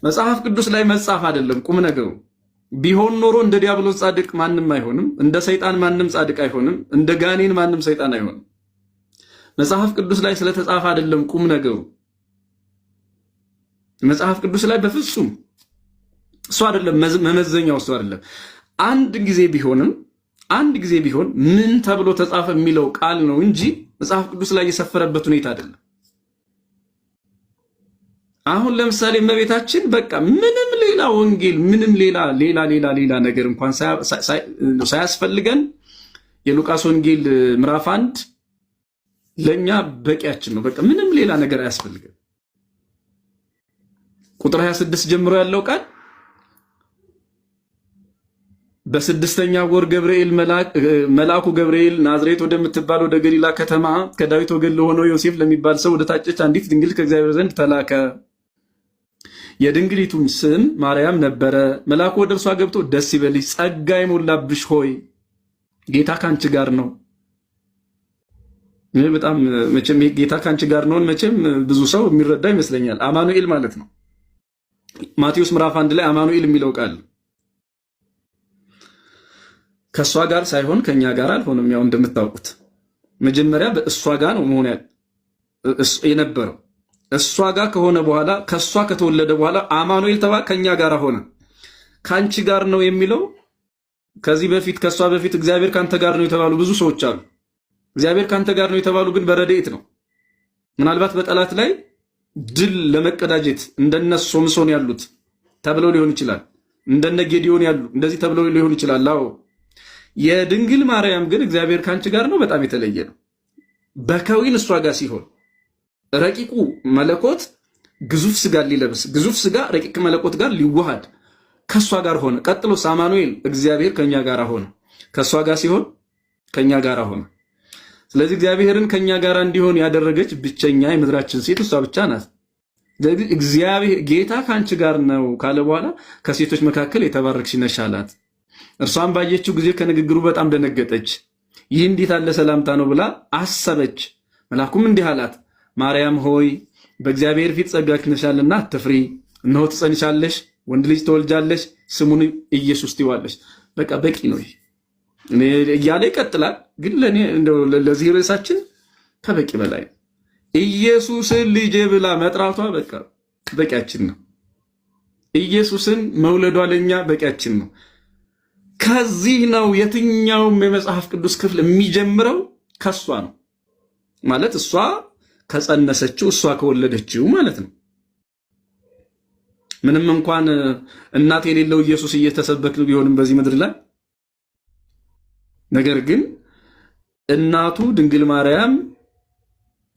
መጽሐፍ ቅዱስ ላይ መጻፍ አይደለም ቁም ነገሩ። ቢሆን ኖሮ እንደ ዲያብሎስ ጻድቅ ማንም አይሆንም፣ እንደ ሰይጣን ማንም ጻድቅ አይሆንም፣ እንደ ጋኔን ማንም ሰይጣን አይሆንም። መጽሐፍ ቅዱስ ላይ ስለተጻፈ አይደለም ቁም ነገሩ። መጽሐፍ ቅዱስ ላይ በፍጹም እሱ አይደለም መመዘኛው፣ እሱ አይደለም። አንድ ጊዜ ቢሆን ምን ተብሎ ተጻፈ የሚለው ቃል ነው እንጂ መጽሐፍ ቅዱስ ላይ የሰፈረበት ሁኔታ አይደለም። አሁን ለምሳሌ እመቤታችን በቃ ምንም ሌላ ወንጌል ምንም ሌላ ነገር እንኳን ሳያስፈልገን የሉቃስ ወንጌል ምዕራፍ 1 ለኛ በቂያችን ነው። በቃ ምንም ሌላ ነገር አያስፈልገን። ቁጥር 26 ጀምሮ ያለው ቃል በስድስተኛ ወር መልአኩ ገብርኤል ናዝሬት ወደምትባል ወደ ገሊላ ከተማ ከዳዊት ወገን ለሆነው ዮሴፍ ለሚባል ሰው ወደ ታጨች አንዲት ድንግል ከእግዚአብሔር ዘንድ ተላከ። የድንግሊቱም ስም ማርያም ነበረ። መልአኩ ወደ እርሷ ገብቶ ደስ ይበልሽ፣ ጸጋ የሞላብሽ ሆይ ጌታ ካንቺ ጋር ነው። በጣም መቼም ጌታ ካንቺ ጋር ነው መቼም ብዙ ሰው የሚረዳ ይመስለኛል። አማኑኤል ማለት ነው። ማቴዎስ ምዕራፍ 1 ላይ አማኑኤል የሚለው ቃል ከሷ ጋር ሳይሆን ከኛ ጋር አልሆነም። ያው እንደምታውቁት መጀመሪያ በእሷ ጋር ነው መሆን የነበረው። እሷ ጋር ከሆነ በኋላ ከሷ ከተወለደ በኋላ አማኑኤል ተባለ፣ ከኛ ጋር ሆነ። ካንቺ ጋር ነው የሚለው ከዚህ በፊት ከሷ በፊት እግዚአብሔር ካንተ ጋር ነው የተባሉ ብዙ ሰዎች አሉ። እግዚአብሔር ካንተ ጋር ነው የተባሉ ግን በረድኤት ነው። ምናልባት በጠላት ላይ ድል ለመቀዳጀት እንደነ ሶምሶን ያሉት ተብለው ሊሆን ይችላል። እንደነ ጌዲዮን ያሉ እንደዚህ ተብለው ሊሆን ይችላል። አዎ የድንግል ማርያም ግን እግዚአብሔር ካንቺ ጋር ነው በጣም የተለየ ነው። በከዊን እሷ ጋር ሲሆን ረቂቁ መለኮት ግዙፍ ስጋ ሊለብስ ግዙፍ ስጋ ረቂቅ መለኮት ጋር ሊዋሃድ ከሷ ጋር ሆነ። ቀጥሎስ አማኑኤል እግዚአብሔር ከኛ ጋር ሆነ። ከሷ ጋር ሲሆን ከኛ ጋር ሆነ። ስለዚህ እግዚአብሔርን ከኛ ጋር እንዲሆን ያደረገች ብቸኛ የምድራችን ሴት እሷ ብቻ ናት። ስለዚህ እግዚአብሔር ጌታ ካንቺ ጋር ነው ካለ በኋላ ከሴቶች መካከል የተባረክሽ ነሽ አላት። እርሷን ባየችው ጊዜ ከንግግሩ በጣም ደነገጠች። ይህ እንዴት ያለ ሰላምታ ነው ብላ አሰበች። መልአኩም እንዲህ አላት፣ ማርያም ሆይ በእግዚአብሔር ፊት ጸጋ አግኝተሻልና አትፍሪ። እነሆ ትጸንሻለሽ፣ ወንድ ልጅ ትወልጃለሽ፣ ስሙን ኢየሱስ ትይዋለሽ። በቃ በቂ ነው እያለ ይቀጥላል። ግን ለዚህ ርዕሳችን ከበቂ በላይ ኢየሱስን ልጄ ብላ መጥራቷ በቃ በቂያችን ነው። ኢየሱስን መውለዷ ለኛ በቂያችን ነው። ከዚህ ነው የትኛውም የመጽሐፍ ቅዱስ ክፍል የሚጀምረው ከሷ ነው ማለት እሷ ከጸነሰችው እሷ ከወለደችው ማለት ነው። ምንም እንኳን እናት የሌለው ኢየሱስ እየተሰበክን ቢሆንም በዚህ ምድር ላይ ነገር ግን እናቱ ድንግል ማርያም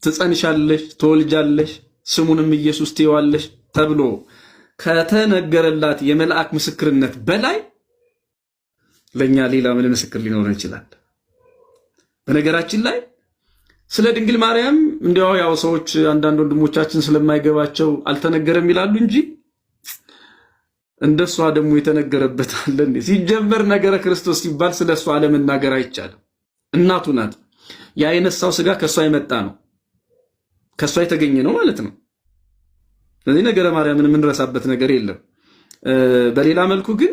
ትጸንሻለሽ፣ ትወልጃለሽ፣ ስሙንም ኢየሱስ ትይዋለሽ ተብሎ ከተነገረላት የመልአክ ምስክርነት በላይ ለኛ ሌላ ምን ምስክር ሊኖር ይችላል? በነገራችን ላይ ስለ ድንግል ማርያም እንዲያው ያው ሰዎች አንዳንድ ወንድሞቻችን ስለማይገባቸው አልተነገረም ይላሉ እንጂ እንደሷ ደግሞ የተነገረበት አለ እንዴ? ሲጀመር ነገረ ክርስቶስ ሲባል ስለሷ አለመናገር አይቻልም። እናቱ ናት። ያ የነሳው ስጋ ከሷ የመጣ ነው፣ ከሷ የተገኘ ነው ማለት ነው። ስለዚህ ነገረ ማርያምን የምንረሳበት ነገር የለም። በሌላ መልኩ ግን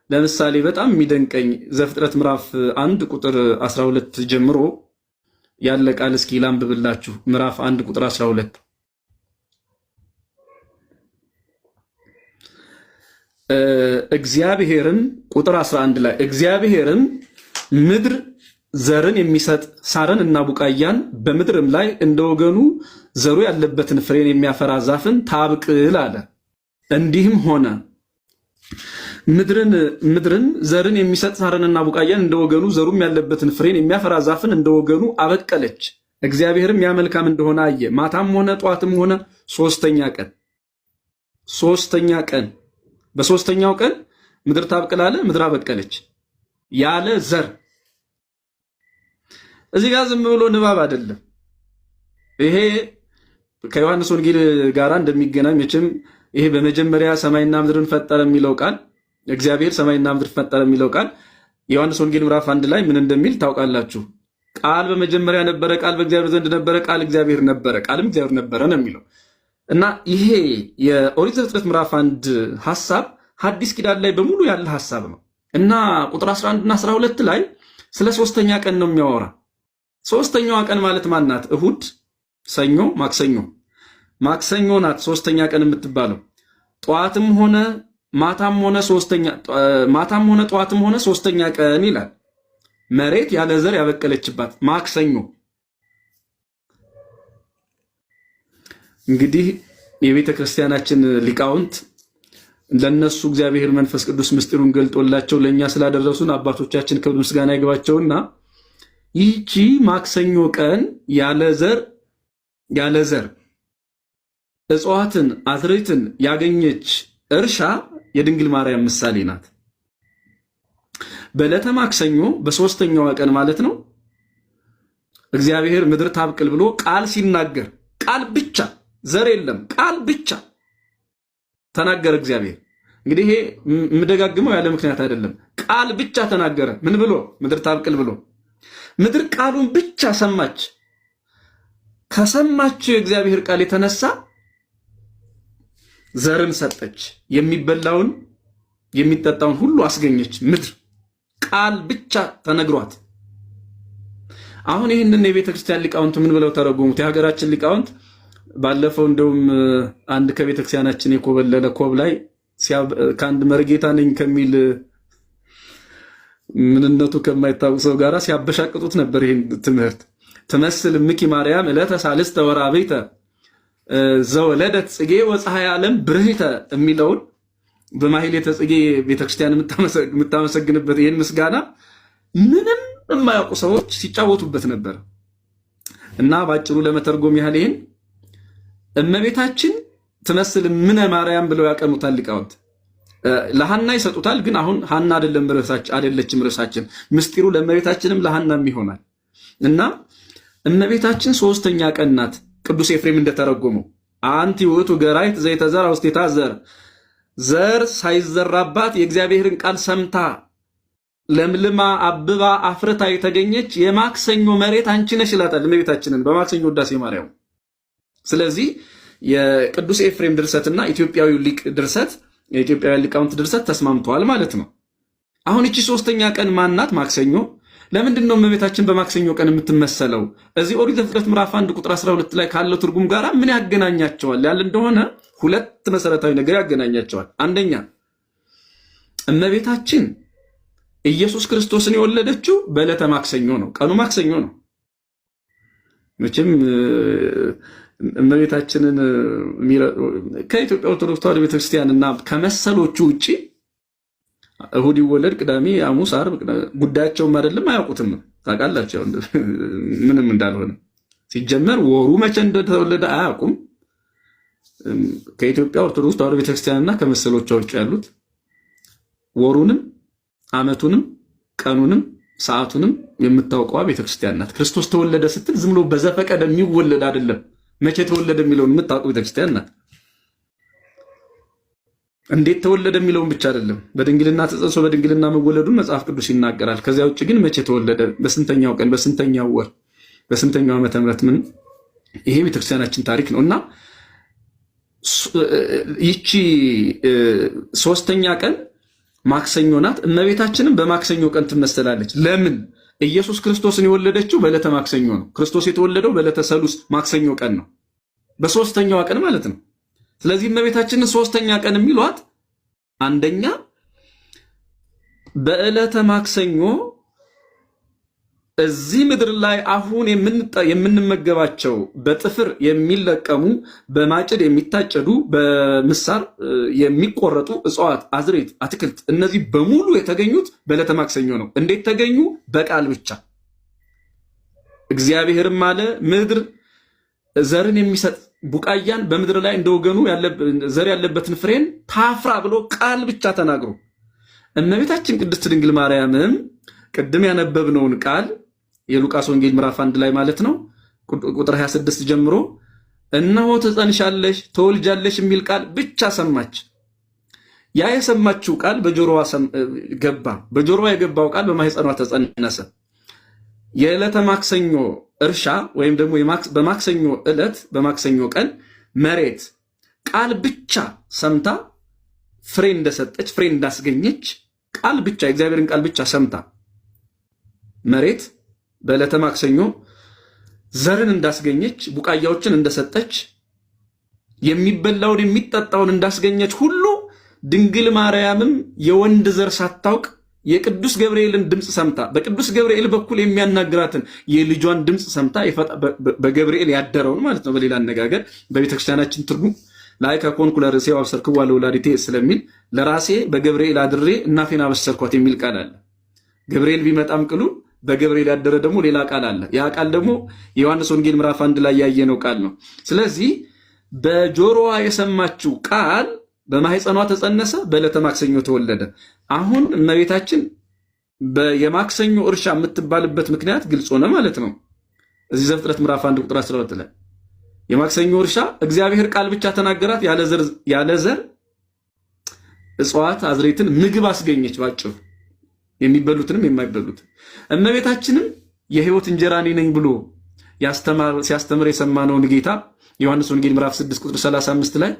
ለምሳሌ በጣም የሚደንቀኝ ዘፍጥረት ምዕራፍ 1 ቁጥር 12 ጀምሮ ያለ ቃል እስኪ ላንብብላችሁ። ምዕራፍ 1 ቁጥር 12 እግዚአብሔርም ቁጥር 11 ላይ እግዚአብሔርም ምድር ዘርን የሚሰጥ ሳርን እና ቡቃያን በምድርም ላይ እንደወገኑ ዘሩ ያለበትን ፍሬን የሚያፈራ ዛፍን ታብቅል አለ። እንዲህም ሆነ። ምድርን ዘርን የሚሰጥ ሳርንና ቡቃያን እንደወገኑ ዘሩም ያለበትን ፍሬን የሚያፈራ ዛፍን እንደወገኑ አበቀለች። እግዚአብሔርም ያ መልካም እንደሆነ አየ። ማታም ሆነ ጠዋትም ሆነ ሶስተኛ ቀን በሶስተኛው ቀን ምድር ታብቅል አለ። ምድር አበቀለች ያለ ዘር። እዚህ ጋር ዝም ብሎ ንባብ አይደለም። ይሄ ከዮሐንስ ወንጌል ጋር እንደሚገናኝ መቼም ይሄ በመጀመሪያ ሰማይና ምድርን ፈጠረ የሚለው ቃል እግዚአብሔር ሰማይና ምድር ፈጠረ የሚለው ቃል ዮሐንስ ወንጌል ምዕራፍ 1 ላይ ምን እንደሚል ታውቃላችሁ? ቃል በመጀመሪያ ነበረ፣ ቃል በእግዚአብሔር ዘንድ ነበረ፣ ቃል እግዚአብሔር ነበረ፣ ቃልም እግዚአብሔር ነበረ ነው የሚለው። እና ይሄ የኦሪት ዘፍጥረት ምዕራፍ 1 ሐሳብ ሐዲስ ኪዳን ላይ በሙሉ ያለ ሐሳብ ነው። እና ቁጥር 11 እና 12 ላይ ስለ ሶስተኛ ቀን ነው የሚያወራ። ሶስተኛዋ ቀን ማለት ማናት? እሁድ፣ ሰኞ፣ ማክሰኞ። ማክሰኞ ናት ሶስተኛ ቀን የምትባለው። ጠዋትም ሆነ ማታም ሆነ ጠዋትም ሆነ ሶስተኛ ቀን ይላል። መሬት ያለ ዘር ያበቀለችባት ማክሰኞ። እንግዲህ የቤተ ክርስቲያናችን ሊቃውንት ለነሱ እግዚአብሔር መንፈስ ቅዱስ ምስጢሩን ገልጦላቸው ለኛ ስላደረሱን አባቶቻችን ክብር ምስጋና ይግባቸውና ይህቺ ማክሰኞ ቀን ያለ ዘር እጽዋትን አዝርዕትን ያገኘች እርሻ የድንግል ማርያም ምሳሌ ናት። በዕለተ ማክሰኞ በሶስተኛዋ ቀን ማለት ነው እግዚአብሔር ምድር ታብቅል ብሎ ቃል ሲናገር፣ ቃል ብቻ ዘር የለም ቃል ብቻ ተናገረ እግዚአብሔር። እንግዲህ ይሄ የምደጋግመው ያለ ምክንያት አይደለም። ቃል ብቻ ተናገረ። ምን ብሎ? ምድር ታብቅል ብሎ። ምድር ቃሉን ብቻ ሰማች። ከሰማችው የእግዚአብሔር ቃል የተነሳ ዘርን ሰጠች። የሚበላውን የሚጠጣውን ሁሉ አስገኘች ምድር ቃል ብቻ ተነግሯት። አሁን ይህንን የቤተ ክርስቲያን ሊቃውንት ምን ብለው ተረጎሙት? የሀገራችን ሊቃውንት ባለፈው እንደውም አንድ ከቤተ ክርስቲያናችን የኮበለለ ኮብ ላይ ከአንድ መርጌታ ነኝ ከሚል ምንነቱ ከማይታወቅ ሰው ጋራ ሲያበሻቅጡት ነበር። ይህን ትምህርት ትመስል እምኪ ማርያም ዕለተ ሳልስተ ወራቤተ ዘወለደት ጽጌ ወፀሐይ ዓለም ብርሂተ የሚለውን በማሕሌተ ጽጌ ቤተክርስቲያን የምታመሰግንበት ይህን ምስጋና ምንም የማያውቁ ሰዎች ሲጫወቱበት ነበር። እና ባጭሩ ለመተርጎም ያህል ይህን እመቤታችን ትመስል እምነ ማርያም ብለው ያቀኑታል ሊቃውንት። ለሐና ይሰጡታል። ግን አሁን ሐና አይደለችም ርዕሳችን። ምስጢሩ ለእመቤታችንም ለሐናም ይሆናል። እና እመቤታችን ሶስተኛ ቀን ናት። ቅዱስ ኤፍሬም እንደተረጎመው አንቲ ውእቱ ገራይት ዘይተዘራ ውስቴታ ዘር ሳይዘራባት የእግዚአብሔርን ቃል ሰምታ ለምልማ አብባ አፍርታ የተገኘች የማክሰኞ መሬት አንቺ ነሽ ይላታል እመቤታችንን በማክሰኞ ውዳሴ ማርያም። ስለዚህ የቅዱስ ኤፍሬም ድርሰትና ኢትዮጵያዊው ሊቅ ድርሰት የኢትዮጵያውያን ሊቃውንት ድርሰት ተስማምተዋል ማለት ነው። አሁን እቺ ሶስተኛ ቀን ማናት? ማክሰኞ። ለምንድን ነው እመቤታችን በማክሰኞ ቀን የምትመሰለው? እዚህ ኦሪት ዘፍጥረት ምዕራፍ 1 ቁጥር 12 ላይ ካለው ትርጉም ጋር ምን ያገናኛቸዋል ያለ እንደሆነ ሁለት መሰረታዊ ነገር ያገናኛቸዋል። አንደኛ እመቤታችን ኢየሱስ ክርስቶስን የወለደችው በዕለተ ማክሰኞ ነው። ቀኑ ማክሰኞ ነው። መቼም እመቤታችንን ከኢትዮጵያ ኦርቶዶክስ ተዋሕዶ ቤተክርስቲያን እና ከመሰሎቹ ውጪ እሁድ ይወለድ፣ ቅዳሜ፣ ሐሙስ፣ ዓርብ ጉዳያቸውም አይደለም፣ አያውቁትም። ታውቃላችሁ ምንም እንዳልሆነ። ሲጀመር ወሩ መቼ እንደተወለደ አያውቁም። ከኢትዮጵያ ኦርቶዶክስ ተዋሕዶ ቤተክርስቲያንና ከመሰሎቿ ውጪ ያሉት ወሩንም ዓመቱንም ቀኑንም ሰዓቱንም የምታውቀዋ ቤተክርስቲያን ናት። ክርስቶስ ተወለደ ስትል ዝም ብሎ በዘፈቀደ የሚወለድ አይደለም። መቼ ተወለደ የሚለውን የምታውቀው ቤተክርስቲያን ናት። እንዴት ተወለደ የሚለውን ብቻ አይደለም፣ በድንግልና ተጸንሶ በድንግልና መወለዱን መጽሐፍ ቅዱስ ይናገራል። ከዚያ ውጭ ግን መቼ ተወለደ፣ በስንተኛው ቀን፣ በስንተኛው ወር፣ በስንተኛው ዓመተ ምህረት ምን ይሄ ቤተክርስቲያናችን ታሪክ ነው። እና ይቺ ሶስተኛ ቀን ማክሰኞ ናት። እመቤታችንም በማክሰኞ ቀን ትመሰላለች። ለምን? ኢየሱስ ክርስቶስን የወለደችው በዕለተ ማክሰኞ ነው። ክርስቶስ የተወለደው በዕለተ ሰሉስ ማክሰኞ ቀን ነው፣ በሶስተኛዋ ቀን ማለት ነው። ስለዚህ እመቤታችንን ሶስተኛ ቀን የሚሏት አንደኛ በዕለተ ማክሰኞ እዚህ ምድር ላይ አሁን የምንመገባቸው በጥፍር የሚለቀሙ በማጭድ የሚታጨዱ በምሳር የሚቆረጡ እጽዋት፣ አዝሬት፣ አትክልት እነዚህ በሙሉ የተገኙት በዕለተ ማክሰኞ ነው። እንዴት ተገኙ? በቃል ብቻ። እግዚአብሔርም አለ ምድር ዘርን የሚሰጥ ቡቃያን በምድር ላይ እንደወገኑ ዘር ያለበትን ፍሬን ታፍራ ብሎ ቃል ብቻ ተናግሮ እመቤታችን ቅድስት ድንግል ማርያምም ቅድም ያነበብነውን ቃል የሉቃስ ወንጌል ምዕራፍ 1 ላይ ማለት ነው ቁጥር 26 ጀምሮ እነሆ ትጸንሻለሽ ትወልጃለሽ የሚል ቃል ብቻ ሰማች። ያ የሰማችው ቃል በጆሮዋ ገባ። በጆሮዋ የገባው ቃል በማህፀኗ ተጸነሰ። የዕለተ ማክሰኞ እርሻ ወይም ደግሞ በማክሰኞ ዕለት በማክሰኞ ቀን መሬት ቃል ብቻ ሰምታ ፍሬ እንደሰጠች ፍሬ እንዳስገኘች ቃል ብቻ የእግዚአብሔርን ቃል ብቻ ሰምታ መሬት በዕለተ ማክሰኞ ዘርን እንዳስገኘች ቡቃያዎችን እንደሰጠች የሚበላውን የሚጠጣውን እንዳስገኘች ሁሉ ድንግል ማርያምም የወንድ ዘር ሳታውቅ የቅዱስ ገብርኤልን ድምጽ ሰምታ በቅዱስ ገብርኤል በኩል የሚያናግራትን የልጇን ድምጽ ሰምታ በገብርኤል ያደረውን ማለት ነው። በሌላ አነጋገር በቤተክርስቲያናችን ትርጉም ላይ ከኮንኩ ለርሴ አብሰርክዋ ለወላዲቴ ስለሚል ለራሴ በገብርኤል አድሬ እናቴን አበሰርኳት የሚል ቃል አለ። ገብርኤል ቢመጣም ቅሉ በገብርኤል ያደረ ደግሞ ሌላ ቃል አለ። ያ ቃል ደግሞ የዮሐንስ ወንጌል ምዕራፍ 1 ላይ ያየነው ቃል ነው። ስለዚህ በጆሮዋ የሰማችው ቃል በማህፀኗ ተጸነሰ፣ በዕለተ ማክሰኞ ተወለደ። አሁን እመቤታችን የማክሰኞ እርሻ የምትባልበት ምክንያት ግልጽ ሆነ ማለት ነው። እዚህ ዘፍጥረት ምዕራፍ 1 ቁጥር 12 ላይ የማክሰኞ እርሻ እግዚአብሔር ቃል ብቻ ተናገራት፣ ያለ ዘር እጽዋት አዝሬትን ምግብ አስገኘች። ባጭሩ የሚበሉትንም የማይበሉት እመቤታችንም የሕይወት እንጀራ እኔ ነኝ ብሎ ሲያስተምር የሰማነውን ጌታ ዮሐንስ ወንጌል ምዕራፍ 6 ቁጥር 35 ላይ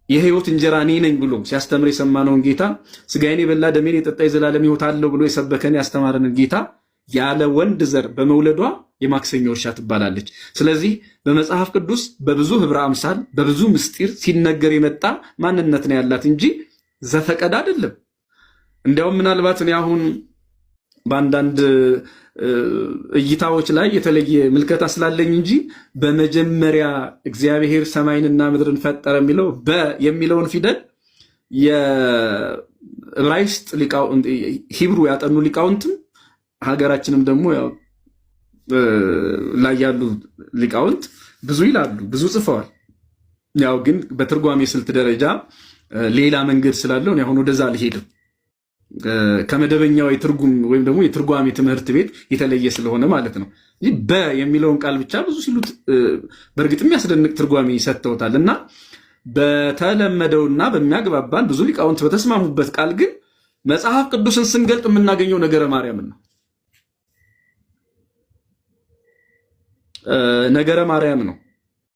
የሕይወት እንጀራ እኔ ነኝ ብሎ ሲያስተምር የሰማነውን ጌታ ስጋዬን የበላ ደሜን የጠጣ የዘላለም ሕይወት አለው ብሎ የሰበከን ያስተማረንን ጌታ ያለ ወንድ ዘር በመውለዷ የማክሰኞ እርሻ ትባላለች። ስለዚህ በመጽሐፍ ቅዱስ በብዙ ህብረ አምሳል በብዙ ምስጢር ሲነገር የመጣ ማንነት ነው ያላት እንጂ ዘፈቀድ አይደለም። እንዲያውም ምናልባት እኔ አሁን በአንዳንድ እይታዎች ላይ የተለየ ምልከታ ስላለኝ እንጂ በመጀመሪያ እግዚአብሔር ሰማይንና ምድርን ፈጠረ የሚለው የሚለውን ፊደል የዕብራይስጥ ሂብሩ ያጠኑ ሊቃውንትም ሀገራችንም ደግሞ ያው ላይ ያሉ ሊቃውንት ብዙ ይላሉ፣ ብዙ ጽፈዋል። ያው ግን በትርጓሜ ስልት ደረጃ ሌላ መንገድ ስላለው እኔ አሁን ወደዛ አልሄድም። ከመደበኛው የትርጉም ወይም ደግሞ የትርጓሜ ትምህርት ቤት የተለየ ስለሆነ ማለት ነው። የሚለውን ቃል ብቻ ብዙ ሲሉት በእርግጥም ያስደንቅ ትርጓሜ ሰጥተውታል። እና በተለመደውና በሚያግባባን ብዙ ሊቃውንት በተስማሙበት ቃል ግን መጽሐፍ ቅዱስን ስንገልጥ የምናገኘው ነገረ ማርያምን ነው። ነገረ ማርያም ነው።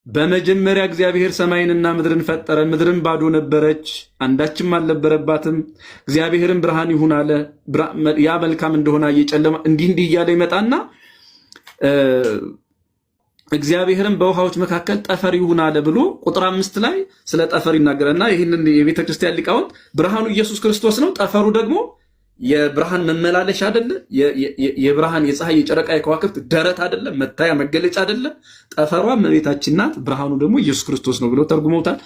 በመጀመሪያ እግዚአብሔር ሰማይንና ምድርን ፈጠረ፣ ምድርን ባዶ ነበረች፣ አንዳችም አልነበረባትም። እግዚአብሔርን ብርሃን ይሁን አለ፣ ያ መልካም እንደሆነ እየጨለማ እንዲህ እያለ ይመጣና እግዚአብሔርን በውሃዎች መካከል ጠፈር ይሁን አለ ብሎ ቁጥር 5 ላይ ስለ ጠፈር ይናገረና ይህንን የቤተ ክርስቲያን ሊቃውንት ብርሃኑ ኢየሱስ ክርስቶስ ነው፣ ጠፈሩ ደግሞ የብርሃን መመላለሻ አይደለ? የብርሃን የፀሐይ የጨረቃ የከዋክብት ደረት አይደለ? መታያ መገለጫ አይደለ? ጠፈሯ እመቤታችን ናት፣ ብርሃኑ ደግሞ ኢየሱስ ክርስቶስ ነው ብለው ተርጉመውታል።